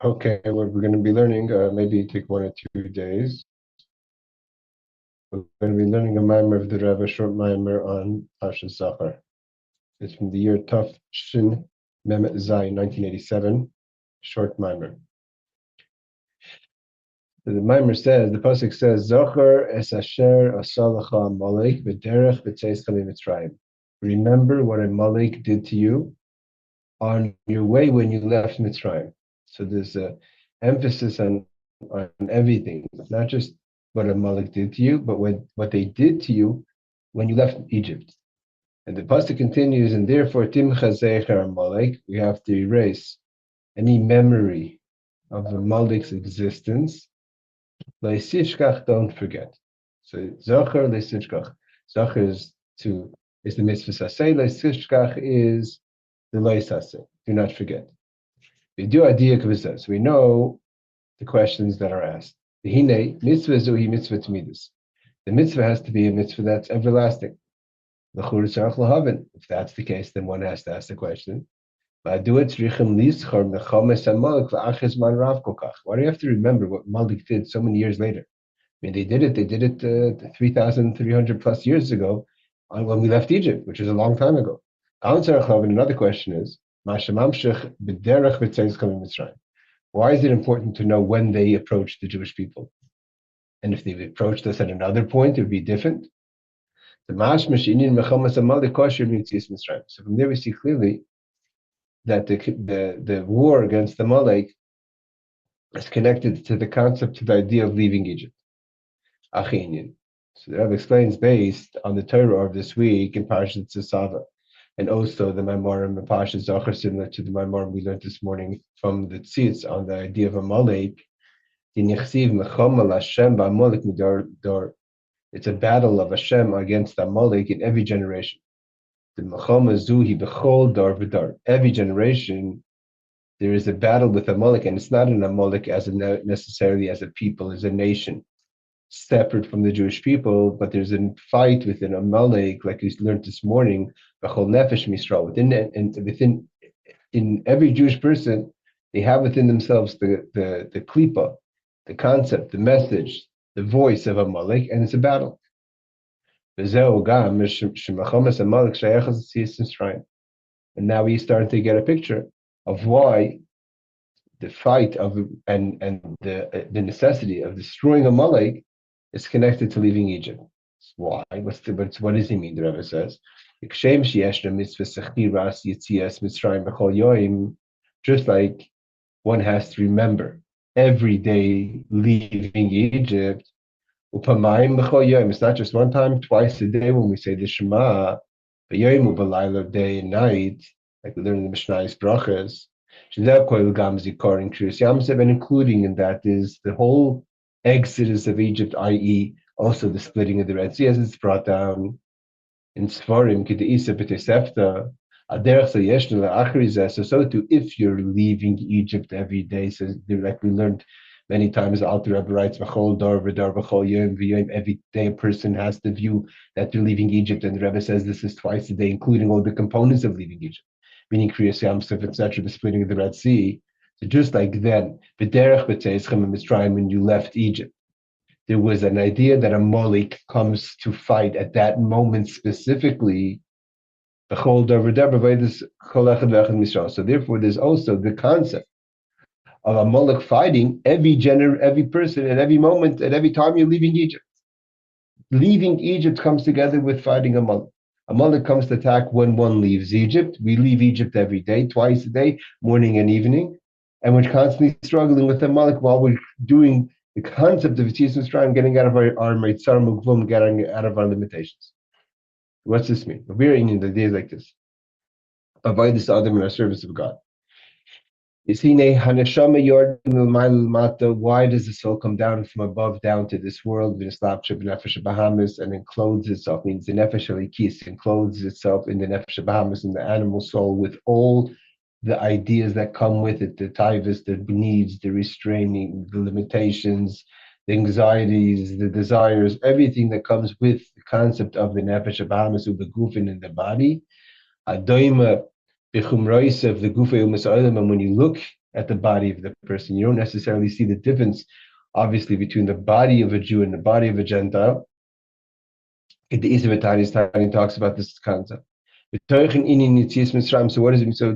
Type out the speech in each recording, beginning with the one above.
Okay, what we're going to be learning, maybe take 1 or 2 days. We're going to be learning a Maamar of the Rebbe, a short Maamar on Zachar. It's from the year Tuf Shin Mem Zayin, 1987, short Maamar. So the Maamar says, the pasuk says, Zachar es asher Asa Lecha Amalek b'derech b'tzeis Mitzrayim. Remember what Amalek did to you on your way when you left Mitzrayim. So there's an emphasis on everything, not just what Amalek did to you, but what they did to you when you left Egypt. And the pasuk continues, and therefore timcha Zachar Amalek, we have to erase any memory of Amalek's existence. Leisishkach, don't forget. So Zachar leisishkach. Zachar is the mitzvah saseh. Leisishkach is the leisaseh. Do not forget. We do idea kavizah. So we know the questions that are asked. The hine mitzvah zuhi mitzvah tmidus. The mitzvah has to be a mitzvah that's everlasting. If that's the case, then one has to ask the question. Why do you have to remember what Malik did so many years later? I mean, they did it 3,300 plus years ago when we left Egypt, which is a long time ago. Another question is, why is it important to know when they approached the Jewish people? And if they approached us at another point, it would be different. So from there we see clearly that the war against Amalek is connected to the concept, to the idea of leaving Egypt. So the Rebbe explains based on the Torah of this week in Parashat Tzasava, and also the Maamar in Parashat Zachar, similar to the Maamar we learned this morning from the Tzitz on the idea of Amalek. It's a battle of Hashem against Amalek in every generation. Every generation, there is a battle with Amalek, and it's not an Amalek necessarily as a people, as a nation, separate from the Jewish people, but there's a fight within Amalek, like we learned this morning, in every Jewish person, they have within themselves the klipa, the concept, the message, the voice of Amalek, and it's a battle. And now we start to get a picture of why the fight of and the necessity of destroying Amalek is connected to leaving Egypt. Why? What does he mean? The Rebbe says, just like one has to remember every day leaving Egypt. It's not just one time, twice a day when we say the Shema, but day and night, like we learn in the Mishnah's brachas. And including in that is the whole exodus of Egypt, i.e., also the splitting of the Red Sea, as it's brought down in Sfarim, so too, if you're leaving Egypt every day, so like we learned many times, Alter Rebbe writes, every day a person has the view that they're leaving Egypt, and the Rebbe says this is twice a day, including all the components of leaving Egypt, meaning Kriyas Yamsuf, etc., the splitting of the Red Sea. So just like then, when you left Egypt, there was an idea that Amalek comes to fight at that moment specifically. So therefore, there's also the concept of Amalek fighting every person at every moment, at every time you're leaving Egypt. Leaving Egypt comes together with fighting Amalek. Amalek comes to attack when one leaves Egypt. We leave Egypt every day, twice a day, morning and evening, and we're constantly struggling with Amalek while we're doing the concept of Yetzias Mitzrayim, getting out of our Meitzar Mugvum, getting out of our limitations. What's this mean? We're in the days like this. Avoid this Adam in our service of God. Why does the soul come down from above down to this world? And encloses itself, means the nefesh alikis encloses itself in the nefesh bahamas, in the animal soul, with all the ideas that come with it, the taivas, the needs, the restraining, the limitations, the anxieties, the desires, everything that comes with the concept of the nefesh bahamas, the gufin in the body. Adoima of the Gufa Umas Olam, and when you look at the body of the person. You don't necessarily see the difference, obviously, between the body of a Jew and the body of a Gentile. In the Tani talks about this concept. So what does it mean? So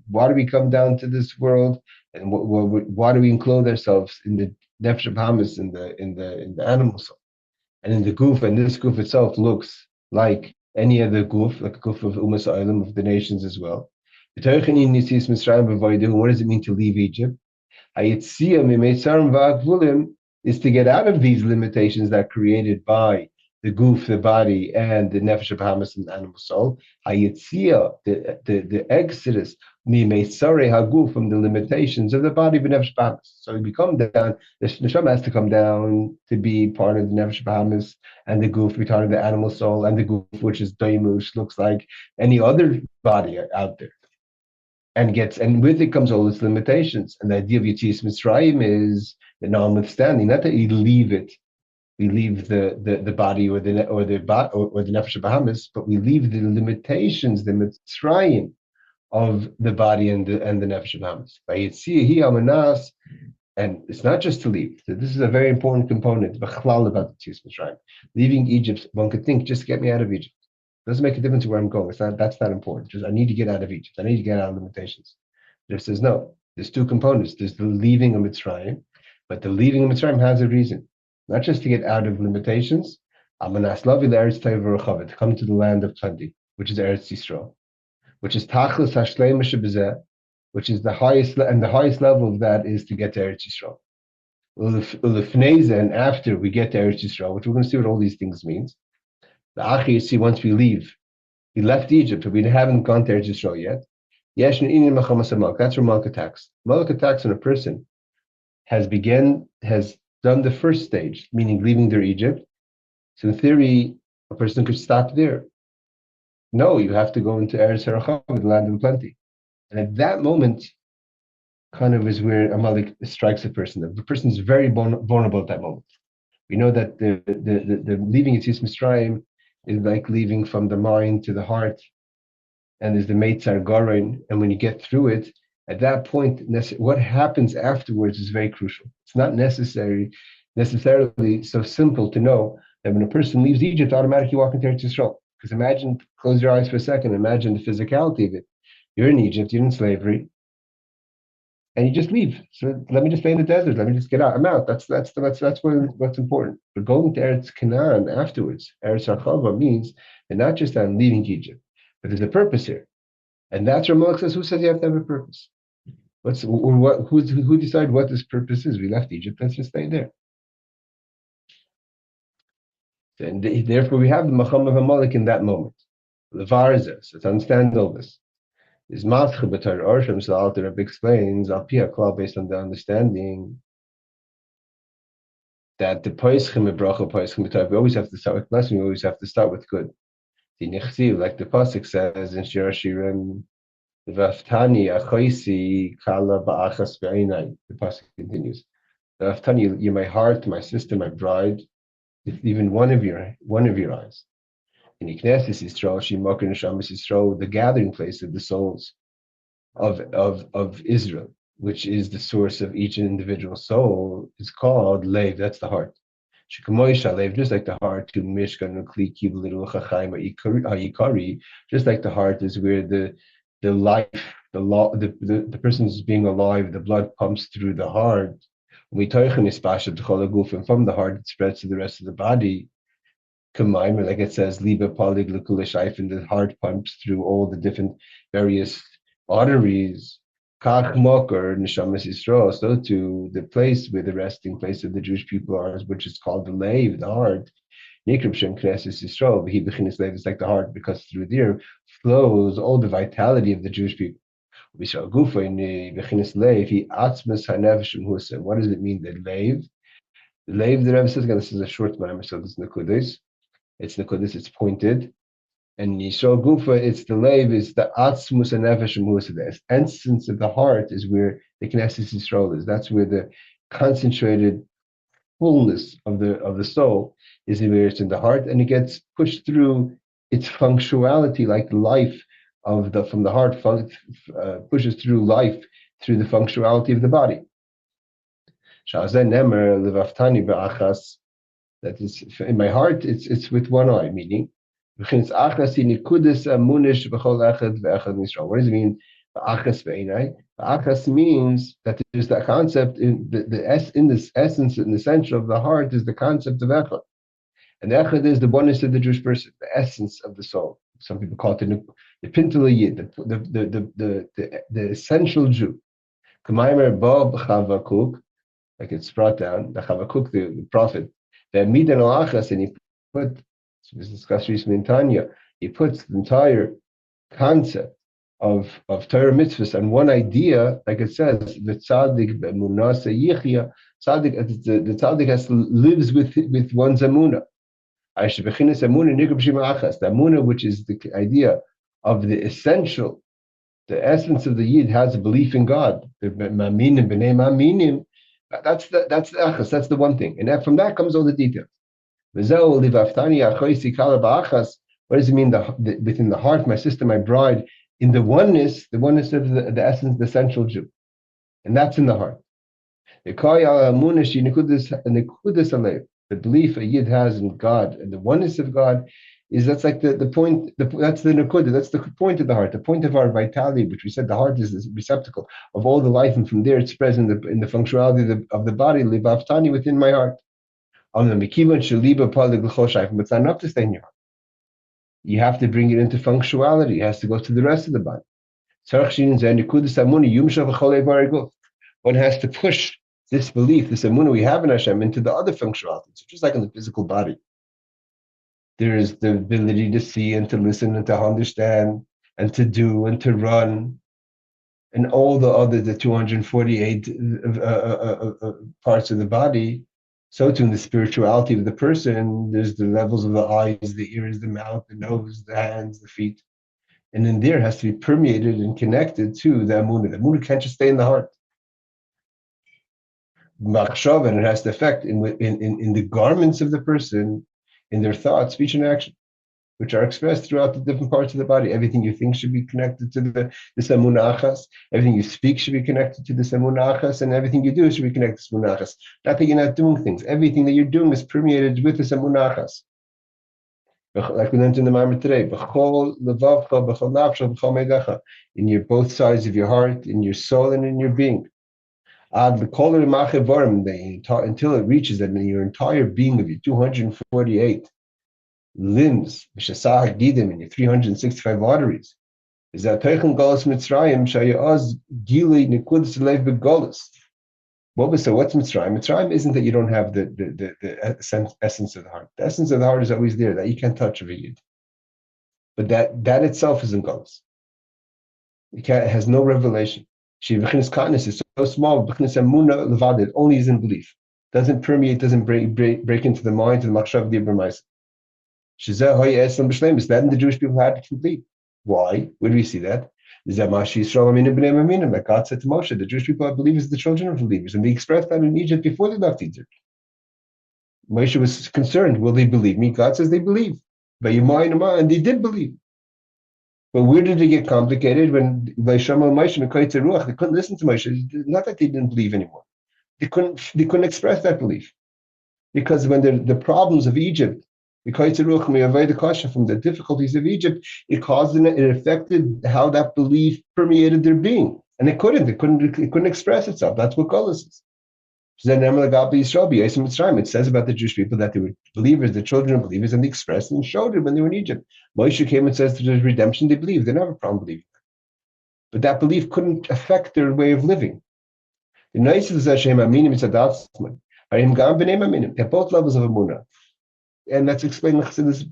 why do we come down to this world, and why do we enclose ourselves in the nefesh habahamis, in the animal soul, and in the goof? And this goof itself looks like any other goof, like a goof of Umas Olam, of the nations as well. What does it mean to leave Egypt? Is to get out of these limitations that are created by the goof, the body, and the nefesh habahamis and the animal soul. The exodus, haguf, from the limitations of the body of the nefesh habahamis. So we come down. The neshama has to come down to be part of the nefesh habahamis and the goof, part of the animal soul, and the goof, which is daimush, looks like any other body out there. And with it comes all its limitations. And the idea of Yetzias Mitzrayim is that, notwithstanding, not that you leave it, we leave the body or the nefesh habahamis, but we leave the limitations, the Mitzrayim of the body and the nefesh habahamis. And it's not just to leave. So this is a very important component about the Yetzias Mitzrayim. Leaving Egypt, one could think, just get me out of Egypt. Doesn't make a difference where I'm going. That's not important. Just I need to get out of Egypt. I need to get out of limitations. But it says no. There's two components. There's the leaving of Mitzrayim, but the leaving of Mitzrayim has a reason, not just to get out of limitations. To come to the land of plenty, which is Eretz Yisrael, which is Tachlis Hashleim Shebezeh, which is the highest, and the highest level of that is to get to Eretz Yisrael. And after we get to Eretz Yisrael, which we're going to see what all these things means. The Achi, you see, once we leave, we left Egypt, but we haven't gone to Eretz Yisrael yet. That's where Malek attacks. Malek attacks when a person has done the first stage, meaning leaving their Egypt. So in theory, a person could stop there. No, you have to go into Eretz Harachav, the land of plenty. And at that moment, kind of is where Amalek strikes a person. The person is very vulnerable at that moment. We know that the leaving Yetzias Mitzrayim is like leaving from the mind to the heart, and there's the Meitzar Gorein, and when you get through it, at that point, what happens afterwards is very crucial. It's not necessarily so simple to know that when a person leaves Egypt, automatically walk into Eretz Yisrael. Because imagine, close your eyes for a second, imagine the physicality of it. You're in Egypt, you're in slavery, and you just leave. So let me just stay in the desert. Let me just get out. I'm out. That's what's important. But going to Eretz Canaan afterwards, Eretz Archava, means that not just that I'm leaving Egypt, but there's a purpose here, and that's where Malek says, "Who says you have to have a purpose? Who decided what this purpose is? We left Egypt. Let's just stay there." And therefore, we have the Macham of Amalek in that moment. The Varza, so to understand all this, is Matcha B'Torah Orshim. So the Alter Rebbe explains, Al Pi HaKlal, based on the understanding that the Poischim Ebracha Poischim B'Torah, we always have to start with blessing. We always have to start with good. The Nichsiv, like the pasuk says in Shir Hashirim, V'aftani Achoisi Kala Ba'achas Be'einai. The pasuk continues. V'aftani, you're my heart, my sister, my bride, with even one of your eyes. In Knesset Yisrael, Shimok and Neshamas Yisrael, the gathering place of the souls of Israel, which is the source of each individual soul, is called Lev. That's the heart. Shekamoisha Lev, just like the heart to Mishkan Kli Kibul Chachaim Yikari, just like the heart is where the life, the person's being alive, the blood pumps through the heart. And from the heart it spreads to the rest of the body. Like it says, Liba Polig Lukulishaif, and the heart pumps through all the different various arteries. Kach Mokar Neshamas Yisrael, so to the place where the resting place of the Jewish people are, which is called the Lev, the heart. Nikrib Shem Knesset Yisrael, V'hi B'chinas Lev, is like the heart, because through there flows all the vitality of the Jewish people. What does it mean, the Lev? The Lev, the Rebbe says, again, this is a short Maamar, so this is Nekudas. It's Nekudas, it's pointed. And Yisrael Gufa, it's the Lev, is the Atzmus and Nefesh Musa. The essence of the heart is where the Knesset Yisrael is. That's where the concentrated fullness of the soul is, where it's in the heart, and it gets pushed through its functionality, like life from the heart pushes through life through the functionality of the body. That is, in my heart, it's with one eye, meaning, what does it mean? Achas means that there's that concept in this essence, in the essential of the heart, is the concept of echad. And echad is the oneness of the Jewish person, the essence of the soul. Some people call it the pintel yid, the essential Jew. Maamar Bob Chavakuk, like it's brought down, the Chavakuk, the prophet, the midan al-achas, and he put, this was discussed recently in Tanya, he puts the entire concept of Torah mitzvahs and one idea, like it says, the tzaddik Emunah yichya, the tzaddik lives with one's Emunah. The Emunah, which is the idea of the essential, the essence of the Yid, has a belief in God. The Maminim, B'nei Maminim, that's the achas, that's the one thing. And from that comes all the details. What does it mean within the heart, my sister, my bride, in the oneness of the essence, the essential Jew? And that's in the heart. The belief a Yid has in God and the oneness of God that's like the point, that's the nekuda, that's the point of the heart, the point of our vitality, which we said the heart is the receptacle of all the life, and from there it spreads in the functionality of the body, livaftani, within my heart. But it's not enough to stay in your heart. You have to bring it into functionality. It has to go to the rest of the body. One has to push this belief, this emunah we have in Hashem, into the other functionalities. So just like in the physical body, there is the ability to see and to listen and to understand and to do and to run, and all the 248 parts of the body. So too in the spirituality of the person, there's the levels of the eyes, the ears, the mouth, the nose, the hands, the feet. And in there has to be permeated and connected to the emunah. The emunah can't just stay in the heart. And it has to affect in the garments of the person, in their thoughts, speech, and action, which are expressed throughout the different parts of the body. Everything you think should be connected to this emunah achas. Everything you speak should be connected to this emunah achas, and everything you do should be connected to this emunah achas. Not that you're not doing things. Everything that you're doing is permeated with this emunah achas. Like we learned in the Maamar today, in your both sides of your heart, in your soul, and in your being. Until it reaches that in your entire being of your 248 limbs, in your 365 arteries, is that Galus Mitzrayim what's Mitzrayim? Mitzrayim isn't that you don't have the essence of the heart. The essence of the heart is always there, that you can't touch of a Yid. But that itself isn't Galus. It has no revelation. B'chinas kindness is so small. B'chinas Emunah levad, it only is in belief. Doesn't permeate, doesn't break into the mind, to the machshav di'bramaisa. Shezeh hoya eslam b'shleimus. That and the Jewish people had to complete. Why? Where do we see that? That God said to Moshe, the Jewish people are believers, the children of believers, and they expressed that in Egypt before they left Egypt. Moshe was concerned, will they believe me? God says they believe. And they did believe. But where did it get complicated? When they couldn't listen to Moshe. Not that they didn't believe anymore. They couldn't express that belief. Because when the problems of Egypt, from the difficulties of Egypt, it affected how that belief permeated their being. And it couldn't express itself. That's what Golus is. It says about the Jewish people that they were believers, the children of believers, and they expressed and showed it when they were in Egypt. Moshe came and says there's redemption, they believed. They never have a problem believing. But that belief couldn't affect their way of living. The nice is that at both levels of Emunah. And that's explained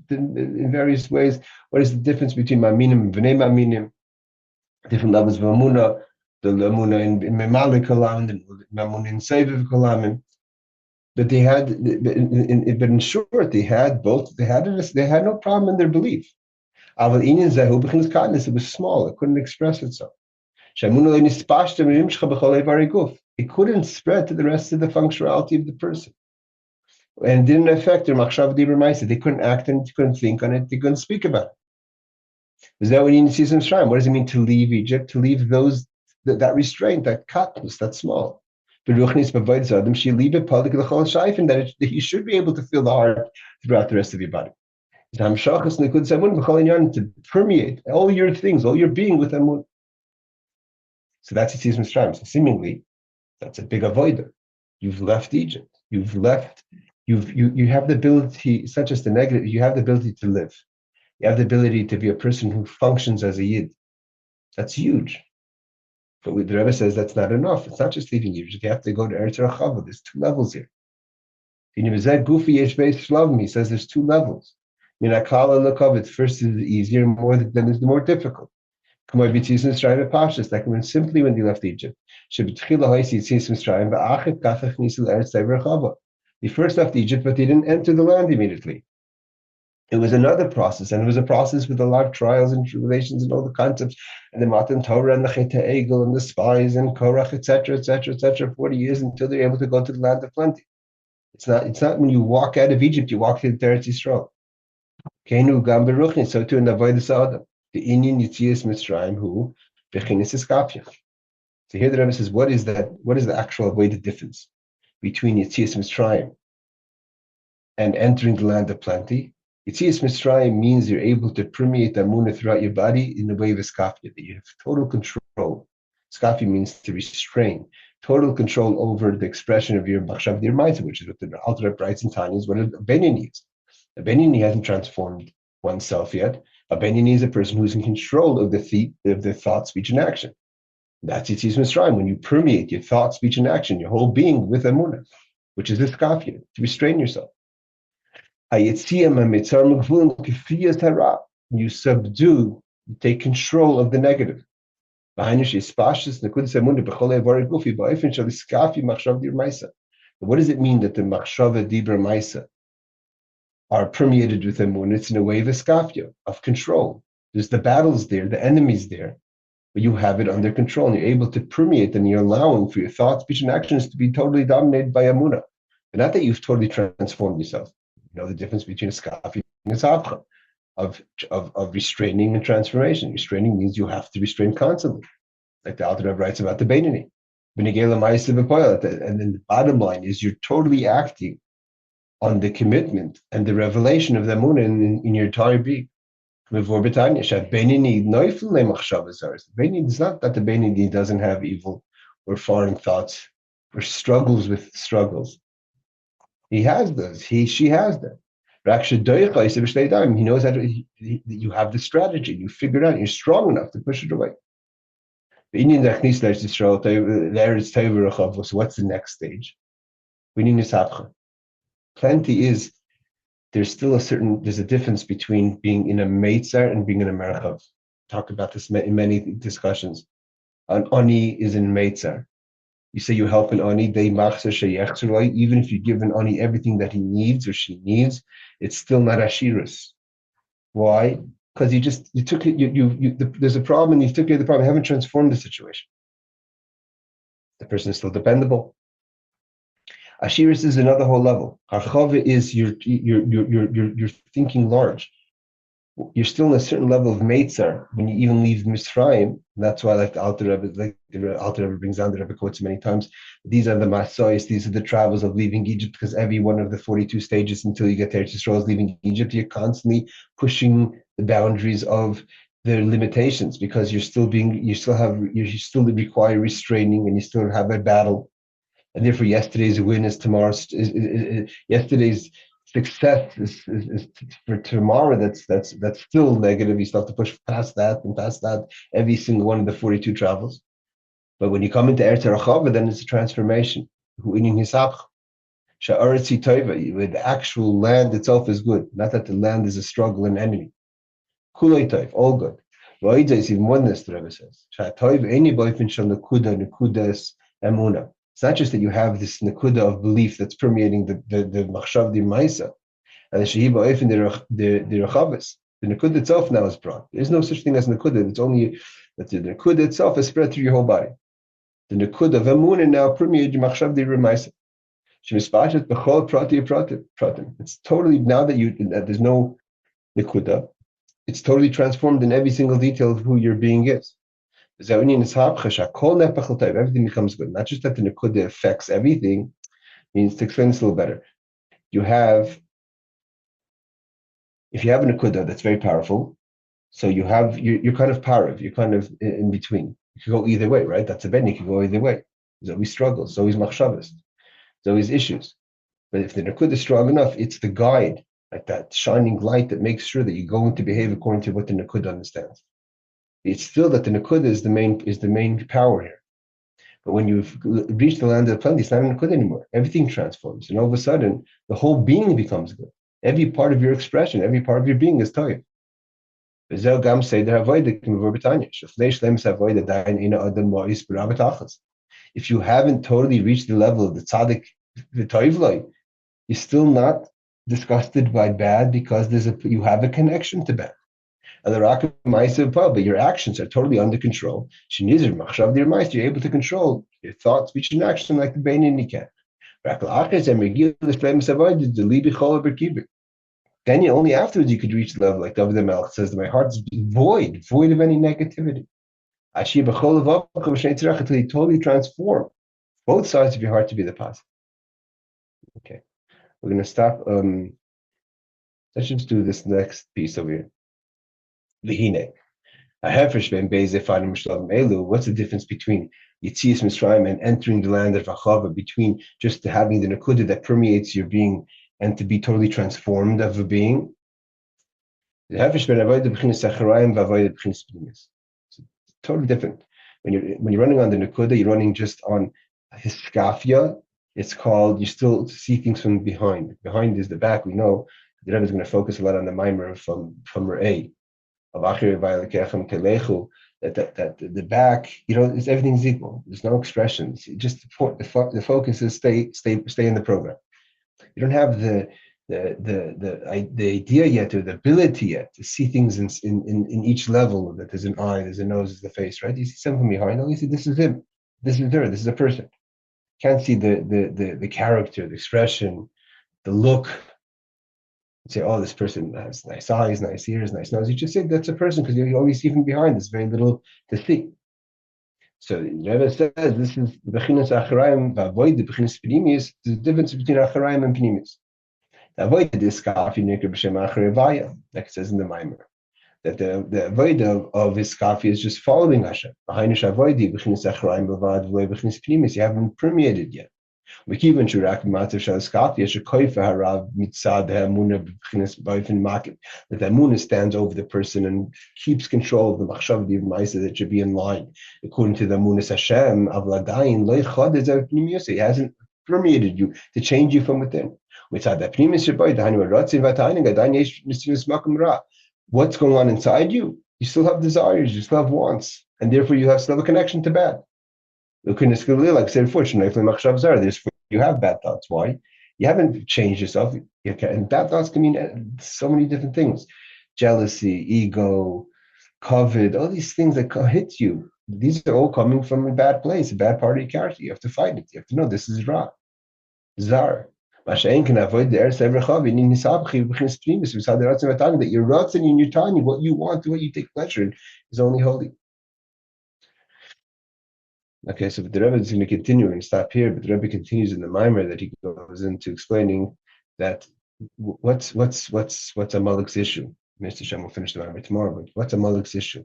in various ways. What is the difference between Maminim and B'nei Maminim? Different levels of Emunah. The Emunah in Amalek Kolam, the Emunah in Seviv Kolamim. But they had, but in short, they had both. They had no problem in their belief. It was small. It couldn't express itself. It couldn't spread to the rest of the functionality of the person. And it didn't affect their machshav di'bramaisa. They couldn't act and couldn't think on it. They couldn't speak about it. Is that what you need to see some Mitzrayim? What does it mean to leave Egypt? To leave those that restraint, that katnus, that small. And that you should be able to feel the heart throughout the rest of your body. To permeate all your things, all your being with Emunah. So that's Yetzias Mitzrayim. So seemingly, that's a big avodah. You've left Egypt. You have the ability, it's not just the negative, you have the ability to live. You have the ability to be a person who functions as a yid. That's huge. But the Rebbe says that's not enough. It's not just leaving Egypt. You have to go to Eretz Rachava. There's 2 levels here. He says there's 2 levels. First is easier, then is the more difficult. Like simply when you left Egypt. He first left Egypt, but he didn't enter the land immediately. It was another process, and it was a process with a lot of trials and tribulations and all the concepts, and the Matan Torah and the Chet Egel and the spies and Korach, etc., 40 years until they're able to go to the land of plenty. It's not when you walk out of Egypt, you walk to the Eretz Yisrael. Kenu gam beruchni, so too in the avodah Adam. The Indian Yetzias Mitzrayim who bechinis iskafya. So here the Rebbe says, what is that? What is the actual avodah difference between Yetzias Mitzrayim and entering the land of plenty? Yetzias Mitzrayim means you're able to permeate the Emunah throughout your body in the way of iskafya, that you have total control. Iskafya means to restrain, total control over the expression of your machshav, your mindset, which is what the Adar writes in Tanya, is what a Benini needs. A Benini hasn't transformed oneself yet. A Benini is a person who's in control of the thought, speech, and action. That's Yetzias Mitzrayim, when you permeate your thought, speech, and action, your whole being with Emunah, which is iskafya, to restrain yourself. You subdue, you take control of the negative. What does it mean that the machshava dibra maisa are permeated with Emunah? It's in a way of iskafya, of control. There's the battles there, the enemies there, but you have it under control, and you're able to permeate them, and you're allowing for your thoughts, speech, and actions to be totally dominated by Emunah. But not that you've totally transformed yourself. You know the difference between iskafya and ishapcha, of restraining and transformation. Restraining means you have to restrain constantly, like the Adar writes about the Beinoni. And then the bottom line is you're totally acting on the commitment and the revelation of the Emunah in your entire being. It's not that the Beinoni doesn't have evil or foreign thoughts or struggles with struggles. He has those. She has them. He knows that you have the strategy. You figure it out. You're strong enough to push it away. So what's the next stage? We need ishapcha. Plenty is, there's a difference between being in a meitzar and being in a merchav. Talked about this in many discussions. An ani is in meitzar. You say you help an ani, even if you give an ani everything that he needs or she needs, it's still not ashirus. Why? Because you took it. There's a problem, and you took care of the problem. You haven't transformed the situation. The person is still dependable. Ashirus is another whole level. Harchava is you're thinking large. You're still in a certain level of meitzar when you even leave Mitzrayim. That's why, like the Alter Rebbe brings down, the Rebbe quotes many times. These are the masois. These are the travels of leaving Egypt, because every one of the 42 stages until you get to Eretz Yisrael is leaving Egypt. You're constantly pushing the boundaries of the limitations, because you still require restraining, and you still have a battle. And therefore, yesterday's win is tomorrow's. Yesterday's success is for tomorrow. That's still negative. You still have to push past that and past that every single one of the 42 travels. But when you come into Eretz Rachava, then it's a transformation. Where the actual land itself is good, not that the land is a struggle and enemy. Kulei toiv, all good. Is even more than this, the Rebbe says. Emunah. It's not just that you have this nakuda of belief that's permeating the machshav di maisa, and the shehiba oifen the rechavas. The nakuda itself now is brought. There's no such thing as nakuda. It's only that the nakuda itself is spread through your whole body. The nakuda of Emunah now permeates your machshav di maisa. Shemispashet b'chol prati pratim. It's totally, now that there's no nakuda, it's totally transformed in every single detail of who your being is. Everything becomes good. Not just that the nekuda affects everything. Means, to explain this a little better, if you have a nekuda that's very powerful, so you're kind of parav, you're kind of in between. You can go either way, right? That's a ben. You can go either way. There's always struggles. There's always machshavas. There's always issues. But if the nekuda is strong enough, it's the guide, like that shining light that makes sure that you're going to behave according to what the nekuda understands. It's still that the nekuda is the main power here. But when you've reached the land of the plenty, it's not a nekuda anymore. Everything transforms, and all of a sudden, the whole being becomes good. Every part of your expression, every part of your being is toiv. If you haven't totally reached the level of the tzaddik, the toivloi, you're still not disgusted by bad because you have a connection to bad. But your actions are totally under control. You're able to control your thoughts, speech, and action like the Beinin can. Then only afterwards you could reach the level like David Melch says that my heart is void of any negativity. Until you totally transform both sides of your heart to be the positive. Okay, we're going to stop. Let's just do this next piece over here. V'hine. What's the difference between Yetzias Mitzrayim and entering the land of Achava, between just having the nekuda that permeates your being and to be totally transformed of a being? It's totally different. When you're running on the nekuda, you're running just on iskafya. It's called, you still see things from behind. Behind is the back. We know the Rebbe is going to focus a lot on the Maamar from Rebbe. That the back, everything's equal. There's no expressions. Just the focus is stay in the program. You don't have the idea yet or the ability yet to see things in each level. That there's an eye, there's a nose, there's the face, right? You see something behind. Oh, you see this is him, this is her, this is a person. Can't see the character, the expression, the look. Say, oh, this person has nice eyes, nice ears, nice nose. You just say that's a person because you always see from behind. There's very little to see. So the Rebbe says this is bechinas acharayim v'avodah bechinas penimis. There's a difference between acharayim and penimis. The avodah iskafya nikra b'shem acharayvaya, like it says in the Maamar, that the avodah of iskafya is just following Hashem. Behind avodah bechinas acharayim v'avad v'loy bechinas penimis. You haven't permeated yet. The Emunah stands over the person and keeps control of the machshav that should be in line according to the Emunah Hashem. He hasn't permeated you to change you from within. What's going on inside you? You still have desires, you still have wants, and therefore you still have a connection to bad. Like I said before, you have bad thoughts. Why? You haven't changed yourself. And bad thoughts can mean so many different things. Jealousy, ego, covet, all these things that hit you. These are all coming from a bad place, a bad part of your character. You have to fight it. You have to know this is Ra. Zar. That your ruts and your tiny, what you want, what you take pleasure in, is only holy. Okay, so the Rebbe is going to continue and stop here, but the Rebbe continues in the Maamar that he goes into explaining that what's Amalek's issue. Mr. Hashem will finish the Maamar tomorrow, but what's Amalek's issue?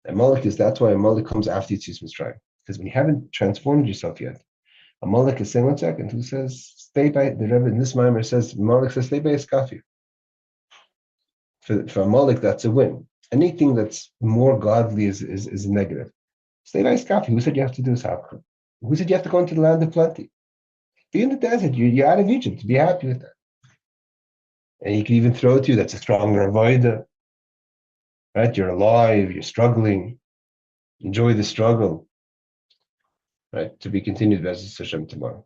That's why Amalek comes after Yetzias Mitzrayim, because when you haven't transformed yourself yet, Amalek is saying, 1 second, who says, stay by, the Rebbe in this Maamar says, Amalek says, stay by iskafya. For Amalek, that's a win. Anything that's more godly is negative. Stay by iskafya. Who said you have to do ishapcha? Who said you have to go into the land of plenty? Be in the desert. You're out of Egypt. Be happy with that. And he can even throw it to you. That's a stronger avodah. Right? You're alive. You're struggling. Enjoy the struggle. Right? To be continued, B'ezras Hashem tomorrow.